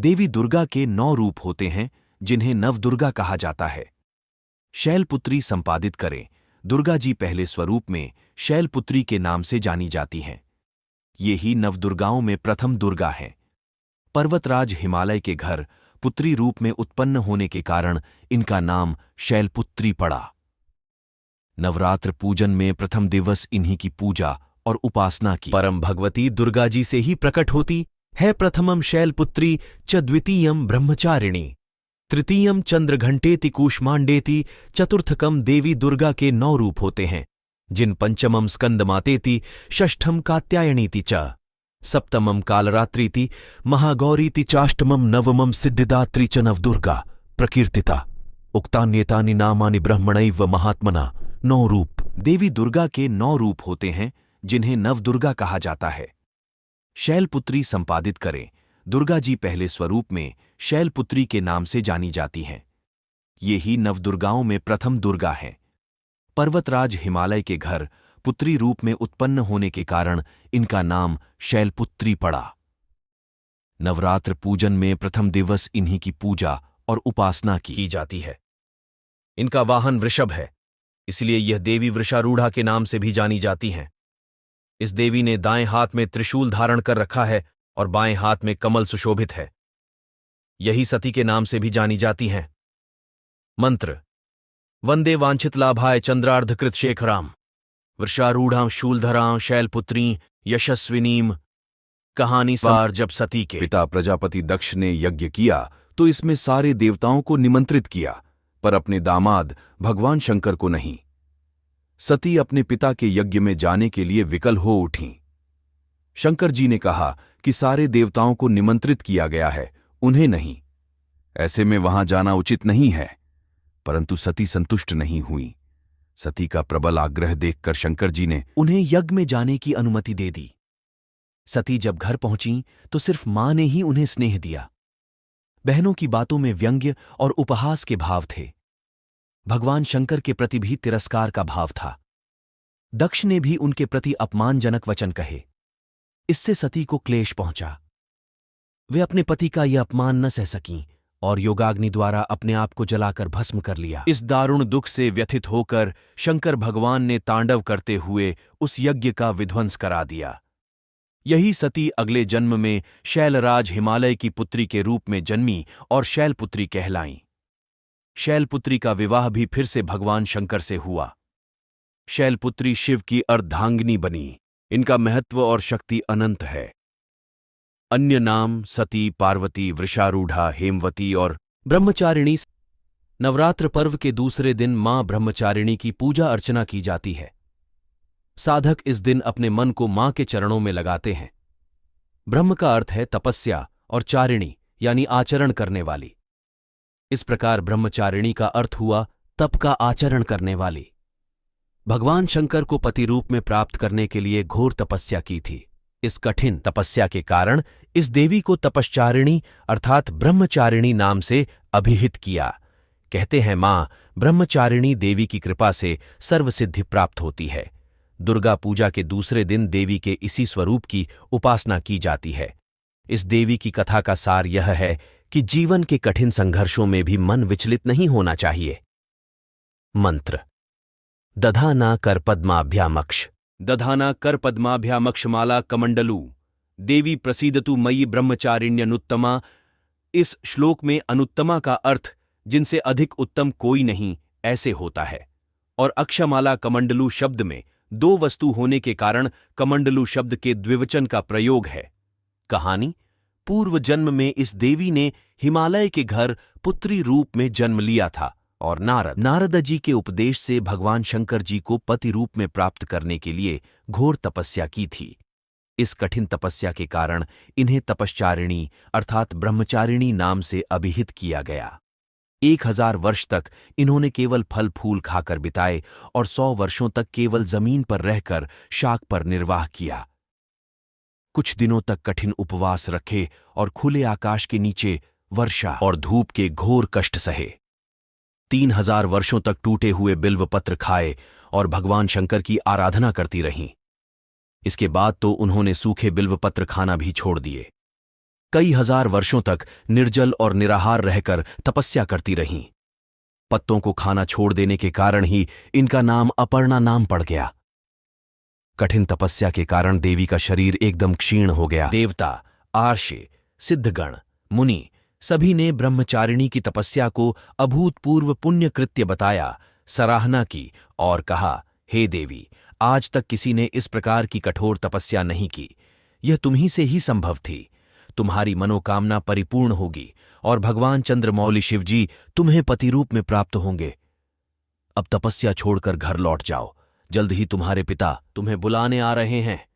देवी दुर्गा के 9 रूप होते हैं जिन्हें नवदुर्गा कहा जाता है। शैलपुत्री संपादित करें। दुर्गा जी पहले स्वरूप में शैलपुत्री के नाम से जानी जाती हैं। ये ही नवदुर्गाओं में प्रथम दुर्गा हैं। पर्वतराज हिमालय के घर पुत्री रूप में उत्पन्न होने के कारण इनका नाम शैलपुत्री पड़ा। नवरात्र पूजन में प्रथम दिवस इन्हीं की पूजा और उपासना की। परम भगवती दुर्गा जी से ही प्रकट होती है। प्रथमम शैलपुत्री च द्वितीयम ब्रह्मचारिणी तृतीयम चंद्रघंटेति कूष्मांडेति चतुर्थकम देवी दुर्गा के 9 रूप होते हैं, जिन पंचमम स्कंदमातेति षष्ठम कात्यायनीति च सप्तमम कालरात्रीति महागौरीति चाष्टमम नवमम सिद्धिदात्री च नवदुर्गा प्रकीर्तिता उक्तान्येतानि नामानि ब्रह्मणैव महात्मना। 9 रूप। देवी दुर्गा के 9 रूप होते हैं जिन्हें नवदुर्गा कहा जाता है। शैलपुत्री संपादित करें। दुर्गा जी पहले स्वरूप में शैलपुत्री के नाम से जानी जाती हैं। ये ही नवदुर्गाओं में प्रथम दुर्गा हैं। पर्वतराज हिमालय के घर पुत्री रूप में उत्पन्न होने के कारण इनका नाम शैलपुत्री पड़ा। नवरात्र पूजन में प्रथम दिवस इन्हीं की पूजा और उपासना की जाती है। इनका वाहन वृषभ है, इसलिए यह देवी वृषारूढ़ा के नाम से भी जानी जाती हैं। इस देवी ने दाएं हाथ में त्रिशूल धारण कर रखा है और बाएं हाथ में कमल सुशोभित है। यही सती के नाम से भी जानी जाती हैं। मंत्र। वंदे वांछित लाभाय चंद्रार्धकृत शेखराम वृषारूढ़ां शूलधरां शैलपुत्रीं यशस्विनीम। कहानी सार। जब सती के पिता प्रजापति दक्ष ने यज्ञ किया तो इसमें सारे देवताओं को निमंत्रित किया, पर अपने दामाद भगवान शंकर को नहीं। सती अपने पिता के यज्ञ में जाने के लिए विकल हो उठीं। शंकर जी ने कहा कि सारे देवताओं को निमंत्रित किया गया है, उन्हें नहीं। ऐसे में वहां जाना उचित नहीं है। परंतु सती संतुष्ट नहीं हुई। सती का प्रबल आग्रह देखकर शंकर जी ने उन्हें यज्ञ में जाने की अनुमति दे दी। सती जब घर पहुंची तो सिर्फ मां ने ही उन्हें स्नेह दिया। बहनों की बातों में व्यंग्य और उपहास के भाव थे। भगवान शंकर के प्रति भी तिरस्कार का भाव था। दक्ष ने भी उनके प्रति अपमानजनक वचन कहे। इससे सती को क्लेश पहुंचा। वे अपने पति का यह अपमान न सह सकीं और योगाग्नि द्वारा अपने आप को जलाकर भस्म कर लिया। इस दारुण दुख से व्यथित होकर शंकर भगवान ने तांडव करते हुए उस यज्ञ का विध्वंस करा दिया। यही सती अगले जन्म में शैलराज हिमालय की पुत्री के रूप में जन्मी और शैलपुत्री कहलाईं। शैलपुत्री का विवाह भी फिर से भगवान शंकर से हुआ। शैलपुत्री शिव की अर्धांगिनी बनी। इनका महत्व और शक्ति अनंत है। अन्य नाम सती, पार्वती, वृषारूढ़ा, हेमवती और ब्रह्मचारिणी। नवरात्र पर्व के दूसरे दिन मां ब्रह्मचारिणी की पूजा अर्चना की जाती है। साधक इस दिन अपने मन को मां के चरणों में लगाते हैं। ब्रह्म का अर्थ है तपस्या और चारिणी यानी आचरण करने वाली। इस प्रकार ब्रह्मचारिणी का अर्थ हुआ तप का आचरण करने वाली। भगवान शंकर को पति रूप में प्राप्त करने के लिए घोर तपस्या की थी। इस कठिन तपस्या के कारण इस देवी को तपश्चारिणी अर्थात ब्रह्मचारिणी नाम से अभिहित किया। कहते हैं मां ब्रह्मचारिणी देवी की कृपा से सर्वसिद्धि प्राप्त होती है। दुर्गा पूजा के दूसरे दिन देवी के इसी स्वरूप की उपासना की जाती है। इस देवी की कथा का सार यह है कि जीवन के कठिन संघर्षों में भी मन विचलित नहीं होना चाहिए। मंत्र। दधाना कर पद्माभ्यामक्ष दधाना कर पद्माभ्यामक्षमाला कमंडलू देवी प्रसीदतु मयि ब्रह्मचारिण्यनुत्तमा। इस श्लोक में अनुत्तमा का अर्थ जिनसे अधिक उत्तम कोई नहीं ऐसे होता है, और अक्षमाला कमंडलू शब्द में 2 वस्तु होने के कारण कमंडलू शब्द के द्विवचन का प्रयोग है। कहानी। पूर्व जन्म में इस देवी ने हिमालय के घर पुत्री रूप में जन्म लिया था और नारद जी के उपदेश से भगवान शंकर जी को पति रूप में प्राप्त करने के लिए घोर तपस्या की थी। इस कठिन तपस्या के कारण इन्हें तपश्चारिणी अर्थात ब्रह्मचारिणी नाम से अभिहित किया गया। 1000 वर्ष तक इन्होंने केवल फल फूल खाकर बिताए और 100 वर्षों तक केवल जमीन पर रहकर शाक पर निर्वाह किया। कुछ दिनों तक कठिन उपवास रखे और खुले आकाश के नीचे वर्षा और धूप के घोर कष्ट सहे। 3000 वर्षों तक टूटे हुए बिल्व पत्र खाए और भगवान शंकर की आराधना करती रहीं। इसके बाद तो उन्होंने सूखे बिल्व पत्र खाना भी छोड़ दिए। कई हजार वर्षों तक निर्जल और निराहार रहकर तपस्या करती रहीं। पत्तों को खाना छोड़ देने के कारण ही इनका नाम अपर्णा नाम पड़ गया। कठिन तपस्या के कारण देवी का शरीर एकदम क्षीण हो गया। देवता, आर्षि, सिद्धगण, मुनि सभी ने ब्रह्मचारिणी की तपस्या को अभूतपूर्व पुण्य कृत्य बताया, सराहना की और कहा, हे देवी, आज तक किसी ने इस प्रकार की कठोर तपस्या नहीं की। यह तुम्ही से ही संभव थी। तुम्हारी मनोकामना परिपूर्ण होगी और भगवान चंद्रमौली शिवजी तुम्हें पति रूप में प्राप्त होंगे। अब तपस्या छोड़कर घर लौट जाओ। जल्द ही तुम्हारे पिता तुम्हें बुलाने आ रहे हैं।